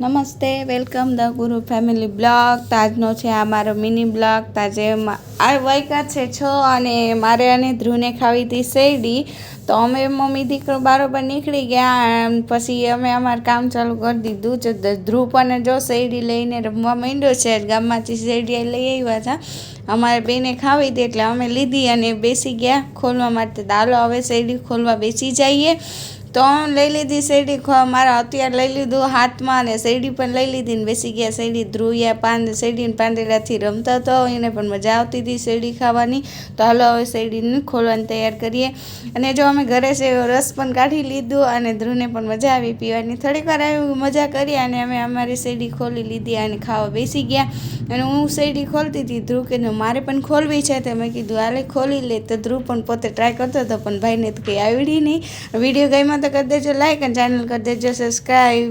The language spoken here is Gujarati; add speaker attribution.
Speaker 1: નમસ્તે, વેલકમ ધ ગુરુ ફેમિલી બ્લોગ. તાજનો છે આ મારો મિની બ્લોગ. તાજે આ વાયકા છે 6 અને મારે અને ધ્રુવને ખાવી હતી શેરડી. તો અમે મમ્મી દીકરો બારોબર નીકળી ગયા. પછી અમે અમારું કામ ચાલુ કરી દીધું. ધ્રુવ પણ જો શેરડી લઈને રમવા માંડ્યો છે. ગામમાંથી શેરડી લઈ આવ્યા હતા, અમારે બેને ખાવી હતી એટલે અમે લીધી અને બેસી ગયા ખોલવા માટે. દાલો હવે શેરડી ખોલવા બેસી જઈએ. તો લઈ લીધી શેરડી, મારા અત્યારે લઈ લીધું હાથમાં અને શેરડી પણ લઈ લીધી ને બેસી ગયા શેરડી. ધ્રુવિયા શેરડીને પાંદડાથી રમતો હતો, એને પણ મજા આવતી હતી શેરડી ખાવાની. તો હાલો હવે શેરડીને ખોલવાની તૈયાર કરીએ. અને જો અમે ઘરે રસ પણ કાઢી લીધું અને ધ્રુવને પણ મજા આવી પીવાની. થોડીક વાર આવી મજા કરી અને અમે અમારી શેરડી ખોલી લીધી અને ખાવા બેસી ગયા. અને હું શેરડી ખોલતી હતી, ધ્રુવ કે મારે પણ ખોલવી છે. તો મેં કીધું હાલે ખોલી લે. તો ધ્રુવ પણ પોતે ટ્રાય કરતો હતો, પણ ભાઈને તો કંઈ આવડી નહીં. વિડીયો ગમ્યો તો કરી દેજો લાઈક અને ચેનલ કરી દેજો સબસ્ક્રાઈબ.